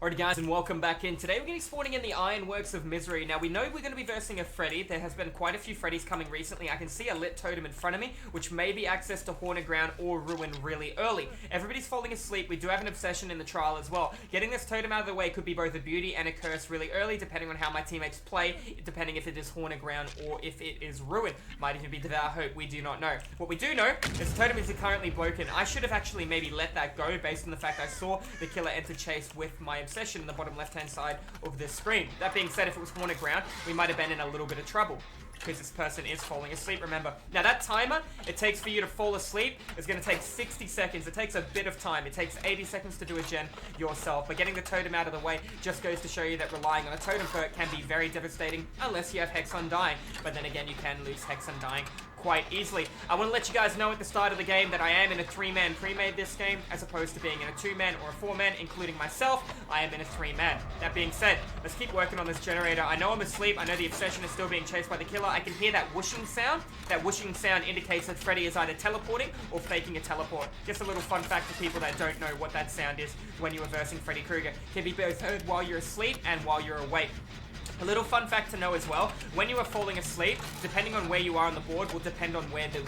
Alrighty guys, and welcome back in. Today we're going to be spawning in the Ironworks of Misery. Now we know we're going to be versing a Freddy. There has been quite a few Freddys coming recently. I can see a lit totem in front of me, which may be access to Haunted Ground or Ruin really early. Everybody's falling asleep. We do have an obsession in the trial as well. Getting this totem out of the way could be both a beauty and a curse really early, depending on how my teammates play, depending if it is Haunted Ground or if it is Ruin. Might even be Devour Hope, we do not know. What we do know is the totem is currently broken. I should have actually maybe let that go based on the fact I saw the killer enter chase with my obsession in the bottom left-hand side of this screen. That being said, if it was Haunted Ground, we might have been in a little bit of trouble because this person is falling asleep, remember. Now that timer it takes for you to fall asleep is going to take 60 seconds. It takes a bit of time. It takes 80 seconds to do a gen yourself, but getting the totem out of the way just goes to show you that relying on a totem perk can be very devastating unless you have Hex Undying, but then again you can lose Hex Undying quite easily. I want to let you guys know at the start of the game that I am in a 3-man pre-made this game as opposed to being in a 2-man or a 4-man, including myself. I am in a 3-man. That being said, let's keep working on this generator. I know I'm asleep. I know the obsession is still being chased by the killer. I can hear that whooshing sound. That whooshing sound indicates that Freddy is either teleporting or faking a teleport. Just a little fun fact for people that don't know what that sound is when you are versing Freddy Krueger. Can be both heard while you're asleep and while you're awake. A little fun fact to know as well, when you are falling asleep, depending on where you are on the board will depend on where the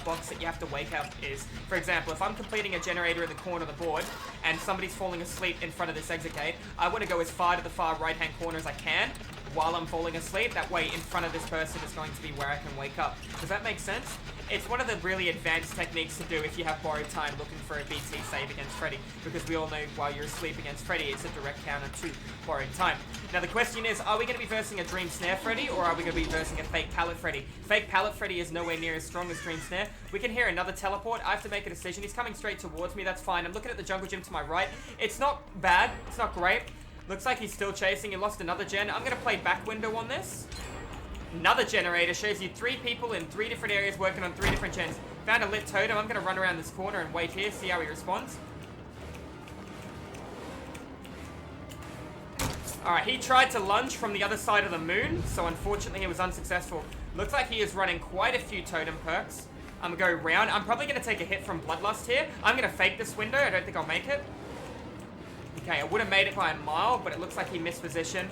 box that you have to wake up is. For example, if I'm completing a generator in the corner of the board and somebody's falling asleep in front of this exit gate, I want to go as far to the far right hand corner as I can while I'm falling asleep. That way in front of this person is going to be where I can wake up. Does that make sense? It's one of the really advanced techniques to do if you have borrowed time looking for a BT save against Freddy, because we all know while you're asleep against Freddy, it's a direct counter to borrowed time. Now the question is, are we going to be versing a Dream Snare Freddy, or are we going to be versing a Fake Pallet Freddy? Fake Pallet Freddy is nowhere near as strong as Dream Snare. We can hear another teleport. I have to make a decision. He's coming straight towards me. That's fine. I'm looking at the jungle gym to my right. It's not bad. It's not great. Looks like he's still chasing. He lost another gen. I'm going to play back window on this. Another generator shows you 3 people in 3 different areas working on 3 different gens. Found a lit totem. I'm going to run around this corner and wait here, see how he responds. Alright, he tried to lunge from the other side of the moon, so unfortunately he was unsuccessful. Looks like he is running quite a few totem perks. I'm going to go round. I'm probably going to take a hit from Bloodlust here. I'm going to fake this window. I don't think I'll make it. Okay, I would have made it by a mile, but it looks like he missed position.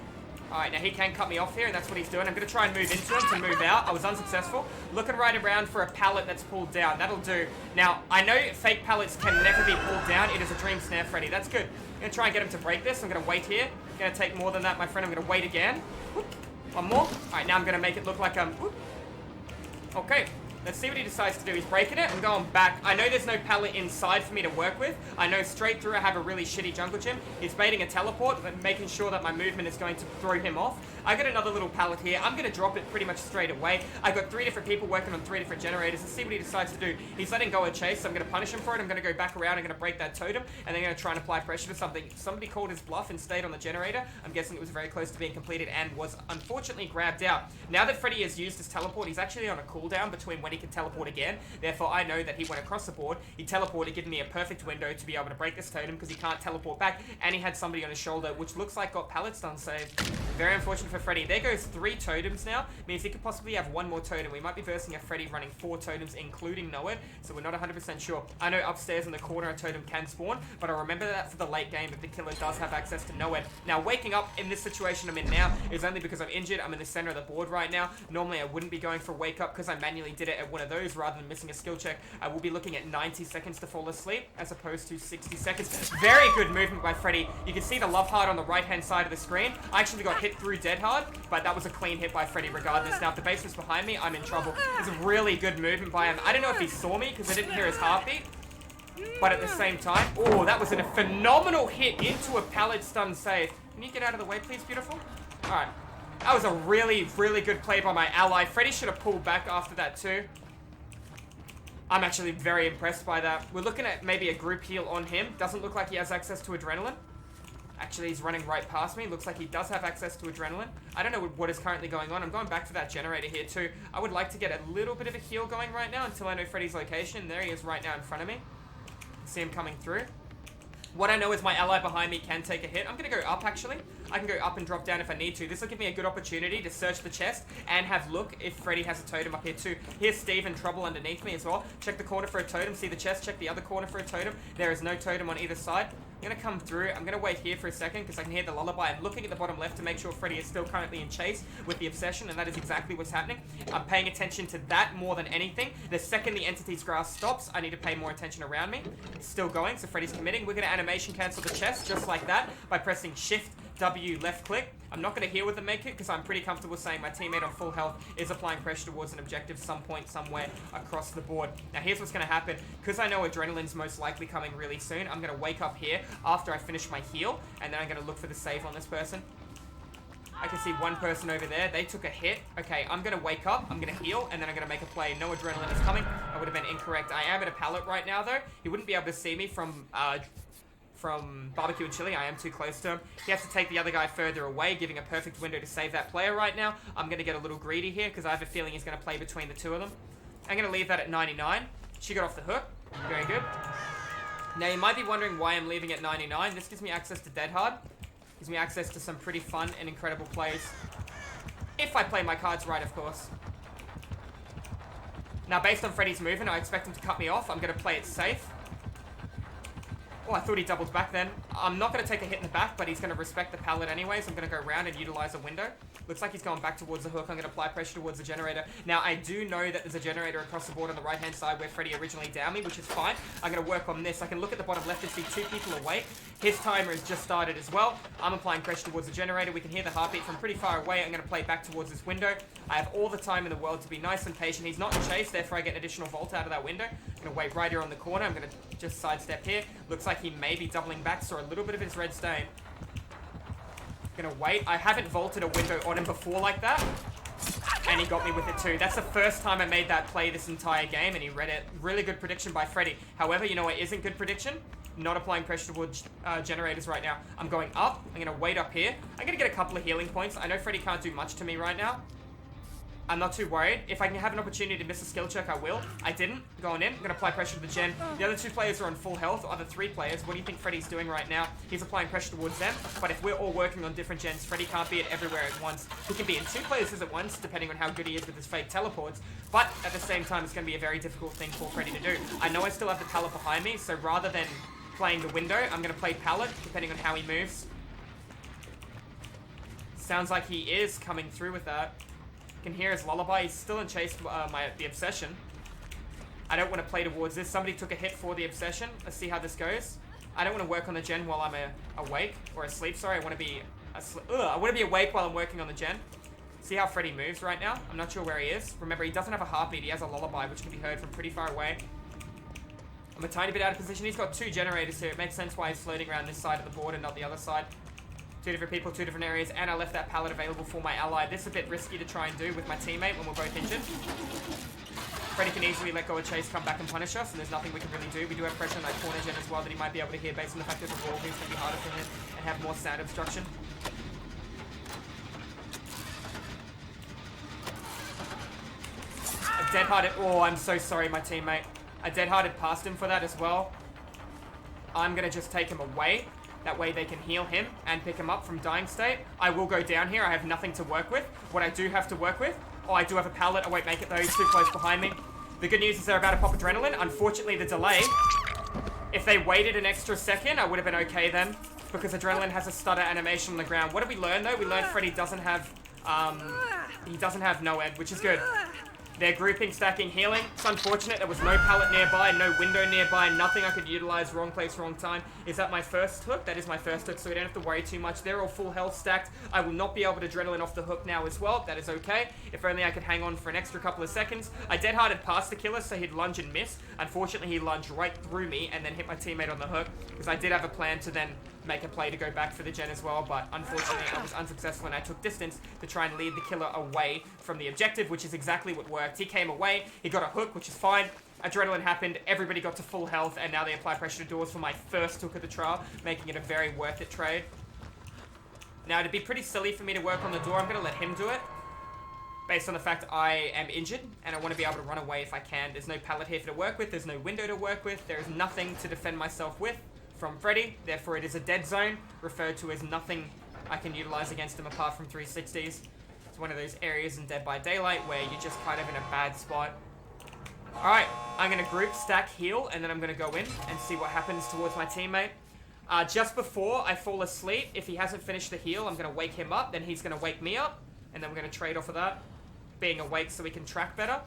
Alright, now he can cut me off here, and that's what he's doing. I'm going to try and move into him to move out. I was unsuccessful. Looking right around for a pallet that's pulled down. That'll do. Now, I know fake pallets can never be pulled down. It is a Dream Snare Freddy. That's good. I'm going to try and get him to break this. I'm going to wait here. I'm going to take more than that, my friend. I'm going to wait again. Whoop. One more. Alright, now I'm going to make it look like I'm... Whoop. Okay. Let's see what he decides to do. He's breaking it. I'm going back. I know there's no pallet inside for me to work with. I know straight through I have a really shitty jungle gym. He's baiting a teleport, but making sure that my movement is going to throw him off. I got another little pallet here. I'm going to drop it pretty much straight away. I got 3 different people working on 3 different generators. Let's see what he decides to do. He's letting go of chase, so I'm going to punish him for it. I'm going to go back around. I'm going to break that totem, and then I'm going to try and apply pressure to something. Somebody called his bluff and stayed on the generator. I'm guessing it was very close to being completed and was unfortunately grabbed out. Now that Freddy has used his teleport, he's actually on a cooldown between when he can teleport again. Therefore, I know that he went across the board. He teleported, giving me a perfect window to be able to break this totem because he can't teleport back. And he had somebody on his shoulder, which looks like got pallets done saved. Very unfortunate for Freddy. There goes 3 totems now. Means he could possibly have 1 more totem. We might be versing a Freddy running 4 totems, including Nowhere. So we're not 100% sure. I know upstairs in the corner a totem can spawn, but I remember that for the late game if the killer does have access to Nowhere. Now, waking up in this situation I'm in now is only because I'm injured. I'm in the center of the board right now. Normally, I wouldn't be going for wake up because I manually did it at one of those rather than missing a skill check. I will be looking at 90 seconds to fall asleep as opposed to 60 seconds. Very good movement by Freddy. You can see the love heart on the right hand side of the screen. I actually got hit through dead hard, but that was a clean hit by Freddy regardless. Now if the base was behind me, I'm in trouble. It's a really good movement by him. I don't know if he saw me because I didn't hear his heartbeat, but at the same time, oh, that was a phenomenal hit into a pallet stun save. Can you get out of the way please, beautiful? Alright. That was a really, really good play by my ally. Freddy should have pulled back after that too. I'm actually very impressed by that. We're looking at maybe a group heal on him. Doesn't look like he has access to adrenaline. Actually, he's running right past me. Looks like he does have access to adrenaline. I don't know what is currently going on. I'm going back to that generator here too. I would like to get a little bit of a heal going right now until I know Freddy's location. There he is right now in front of me. See him coming through. What I know is my ally behind me can take a hit. I'm going to go up, actually. I can go up and drop down if I need to. This will give me a good opportunity to search the chest and have look if Freddy has a totem up here too. Here's Steve in trouble underneath me as well. Check the corner for a totem, see the chest, check the other corner for a totem. There is no totem on either side. I'm gonna come through. I'm gonna wait here for a second because I can hear the lullaby. I'm looking at the bottom left to make sure Freddy is still currently in chase with the obsession, and that is exactly what's happening. I'm paying attention to that more than anything. The second the entity's grasp stops, I need to pay more attention around me. It's still going, so Freddy's committing. We're gonna animation cancel the chest just like that by pressing Shift W left click. I'm not going to heal with the make it because I'm pretty comfortable saying my teammate on full health is applying pressure towards an objective some point somewhere across the board. Now here's what's going to happen. Because I know adrenaline's most likely coming really soon, I'm going to wake up here after I finish my heal, and then I'm going to look for the save on this person. I can see one person over there. They took a hit. Okay, I'm going to wake up. I'm going to heal, and then I'm going to make a play. No adrenaline is coming. I would have been incorrect. I am at a pallet right now, though. He wouldn't be able to see me from barbecue and chili. I am too close to him. He has to take the other guy further away, giving a perfect window to save that player right now. I'm going to get a little greedy here because I have a feeling he's going to play between the two of them. I'm going to leave that at 99. She got off the hook. Very good. Now you might be wondering why I'm leaving at 99. This gives me access to Dead Hard. Gives me access to some pretty fun and incredible plays. If I play my cards right, of course. Now based on Freddy's movement, I expect him to cut me off. I'm going to play it safe. Oh, I thought he doubled back then. I'm not going to take a hit in the back, but he's going to respect the pallet anyways. I'm going to go around and utilize a window. Looks like he's going back towards the hook. I'm going to apply pressure towards the generator. Now, I do know that there's a generator across the board on the right-hand side where Freddy originally downed me, which is fine. I'm going to work on this. I can look at the bottom left and see two people awake. His timer has just started as well. I'm applying pressure towards the generator. We can hear the heartbeat from pretty far away. I'm going to play back towards this window. I have all the time in the world to be nice and patient. He's not in chase, therefore I get an additional vault out of that window. I'm going to wait right here on the corner. I'm going to just sidestep here. Looks like he may be doubling back, saw a little bit of his red stain. Gonna wait. I haven't vaulted a window on him before like that, and he got me with it too. That's the first time I made that play this entire game, and he read it. Really good prediction by Freddy. However, you know what isn't good prediction? Not applying pressure towards generators right now. I'm going up. I'm gonna wait up here. I'm gonna get a couple of healing points. I know Freddy can't do much to me right now. I'm not too worried. If I can have an opportunity to miss a skill check, I will. I didn't. Going in. I'm going to apply pressure to the gen. The other two players are on full health. Other three players. What do you think Freddy's doing right now? He's applying pressure towards them. But if we're all working on different gens, Freddy can't be at everywhere at once. He can be in two places at once, depending on how good he is with his fake teleports. But at the same time, it's going to be a very difficult thing for Freddy to do. I know I still have the pallet behind me, so rather than playing the window, I'm going to play pallet, depending on how he moves. Sounds like he is coming through with that. Can hear his lullaby. He's still in chase the obsession. I don't want to play towards this. Somebody took a hit for the obsession. Let's see how this goes. I don't want to work on the gen while I'm awake or asleep. Sorry, I want to be I want to be awake while I'm working on the gen. See how Freddy moves right now? I'm not sure where he is. Remember, he doesn't have a heartbeat. He has a lullaby, which can be heard from pretty far away. I'm a tiny bit out of position. He's got two generators here. It makes sense why he's floating around this side of the board and not the other side. Two different people, two different areas, and I left that pallet available for my ally. This is a bit risky to try and do with my teammate when we're both injured. Freddy can easily let go of chase, come back and punish us, and there's nothing we can really do. We do have pressure on that corner gen as well that he might be able to hear based on the fact there's a wall who's going to be harder for him and have more sound obstruction. A dead-hearted... Oh, I'm so sorry, my teammate. I dead-hearted past him for that as well. I'm going to just take him away. That way they can heal him and pick him up from dying state. I will go down here. I have nothing to work with. What I do have to work with... Oh, I do have a pallet. I won't make it though. He's too close behind me. The good news is they're about to pop adrenaline. Unfortunately, the delay... If they waited an extra second, I would have been okay then. Because adrenaline has a stutter animation on the ground. What did we learn though? We learned Freddy doesn't have... he doesn't have no ed, which is good. They're grouping, stacking, healing. It's unfortunate there was no pallet nearby, no window nearby, nothing I could utilize. Wrong place, wrong time. Is that my first hook? That is my first hook, so we don't have to worry too much. They're all full health stacked. I will not be able to adrenaline off the hook now as well. That is okay. If only I could hang on for an extra couple of seconds. I dead-hearted past the killer, so he'd lunge and miss. Unfortunately, he lunged right through me and then hit my teammate on the hook, because I did have a plan to then make a play to go back for the gen as well, but unfortunately I was unsuccessful and I took distance to try and lead the killer away from the objective, which is exactly what worked. He came away, he got a hook, which is fine. Adrenaline happened, everybody got to full health, and now they apply pressure to doors for my first hook of the trial, making it a very worth it trade. Now, it'd be pretty silly for me to work on the door. I'm going to let him do it, based on the fact I am injured, and I want to be able to run away if I can. There's no pallet here to work with, there's no window to work with, there is nothing to defend myself with from Freddy, therefore it is a dead zone, referred to as nothing I can utilize against him apart from 360s. It's one of those areas in Dead by Daylight where you're just kind of in a bad spot. Alright, I'm going to group stack heal, and then I'm going to go in and see what happens towards my teammate. Just before I fall asleep, if he hasn't finished the heal, I'm going to wake him up, then he's going to wake me up, and then we're going to trade off of that. Being awake so we can track better.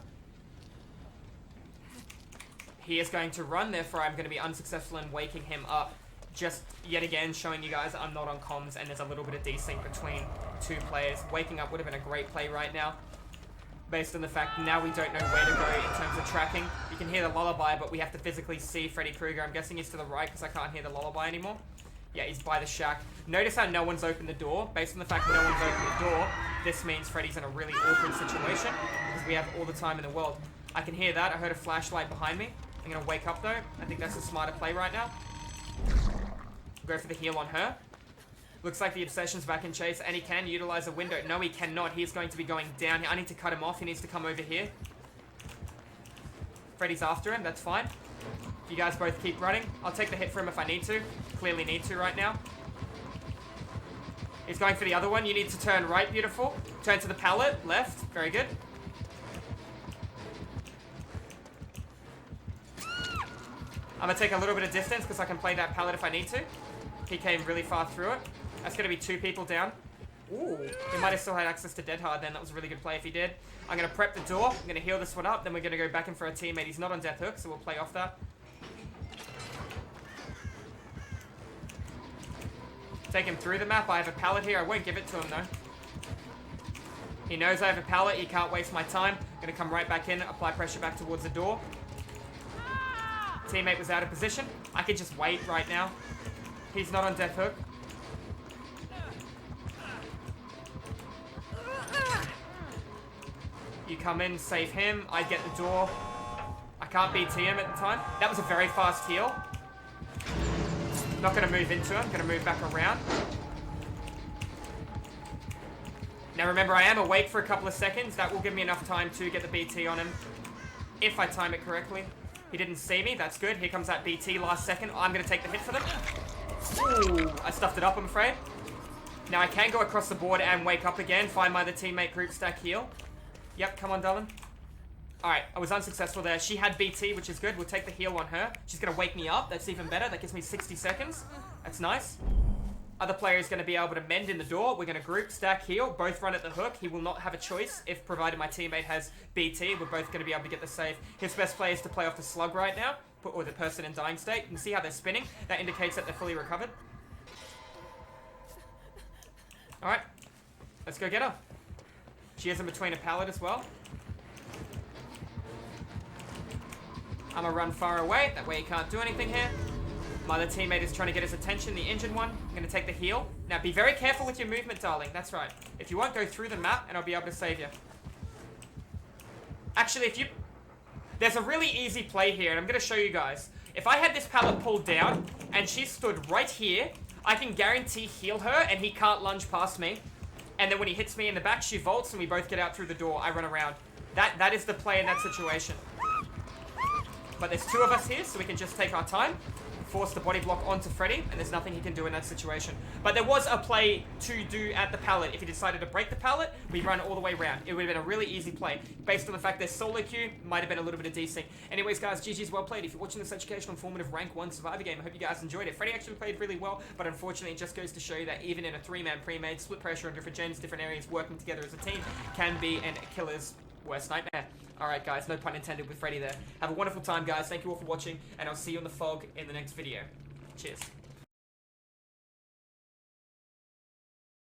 He is going to run, therefore I'm going to be unsuccessful in waking him up. Just yet again showing you guys I'm not on comms and there's a little bit of desync between two players. Waking up would have been a great play right now, based on the fact now we don't know where to go in terms of tracking. You can hear the lullaby, but we have to physically see Freddy Krueger. I'm guessing he's to the right because I can't hear the lullaby anymore. Yeah, he's by the shack. Notice how no one's opened the door. Based on the fact that no one's opened the door, this means Freddy's in a really awkward situation because we have all the time in the world. I can hear that. I heard a flashlight behind me. I'm going to wake up though. I think that's a smarter play right now. Go for the heal on her. Looks like the Obsession's back in chase, and he can utilize a window. No, he cannot. He's going to be going down. I need to cut him off. He needs to come over here. Freddy's after him. That's fine. You guys both keep running. I'll take the hit for him if I need to. Clearly need to right now. He's going for the other one. You need to turn right, beautiful. Turn to the pallet. Left. Very good. I'm going to take a little bit of distance because I can play that pallet if I need to. He came really far through it. That's going to be 2 people down. Ooh. He might have still had access to Dead Hard then. That was a really good play if he did. I'm going to prep the door. I'm going to heal this one up. Then we're going to go back in for our teammate. He's not on Death Hook, so we'll play off that. Take him through the map. I have a pallet here. I won't give it to him though. He knows I have a pallet. He can't waste my time. I'm going to come right back in. Apply pressure back towards the door. Teammate was out of position. I could just wait right now. He's not on Death Hook. You come in, save him. I get the door. I can't BT him at the time. That was a very fast heal. Not going to move into him. Going to move back around. Now remember, I am awake for a couple of seconds. That will give me enough time to get the BT on him, if I time it correctly. He didn't see me. That's good. Here comes that BT last second. I'm going to take the hit for them. Ooh, I stuffed it up, I'm afraid. Now I can go across the board and wake up again. Find my other teammate, group stack heal. Yep, come on, darling. Alright, I was unsuccessful there. She had BT, which is good. We'll take the heal on her. She's going to wake me up. That's even better. That gives me 60 seconds. That's nice. Other player is going to be able to mend in the door. We're going to group stack heal. Both run at the hook. He will not have a choice if provided my teammate has BT. We're both going to be able to get the save. His best play is to play off the slug right now. Or the person in dying state. You can see how they're spinning. That indicates that they're fully recovered. Alright. Let's go get her. She is in between a pallet as well. I'm going to run far away. That way he can't do anything here. My other teammate is trying to get his attention, the injured one. I'm going to take the heal. Now, be very careful with your movement, darling. That's right. If you won't, go through the map, and I'll be able to save you. Actually, if you... There's a really easy play here, and I'm going to show you guys. If I had this pallet pulled down, and she stood right here, I can guarantee heal her, and he can't lunge past me. And then when he hits me in the back, she vaults, and we both get out through the door. I run around. That is the play in that situation. But there's 2 of us here, so we can just take our time. Force the body block onto Freddy, and there's nothing he can do in that situation. But there was a play to do at the pallet. If he decided to break the pallet, we run all the way around. It would have been a really easy play. Based on the fact there's solo queue, might have been a little bit of desync. Anyways, guys, GG's well played. If you're watching this educational, informative, rank 1 survivor game, I hope you guys enjoyed it. Freddy actually played really well, but unfortunately, it just goes to show you that even in a 3-man pre-made, split pressure on different gens, different areas, working together as a team can be a killer's worst nightmare. Alright guys, no pun intended with Freddy there. Have a wonderful time guys, thank you all for watching, and I'll see you in the fog in the next video. Cheers.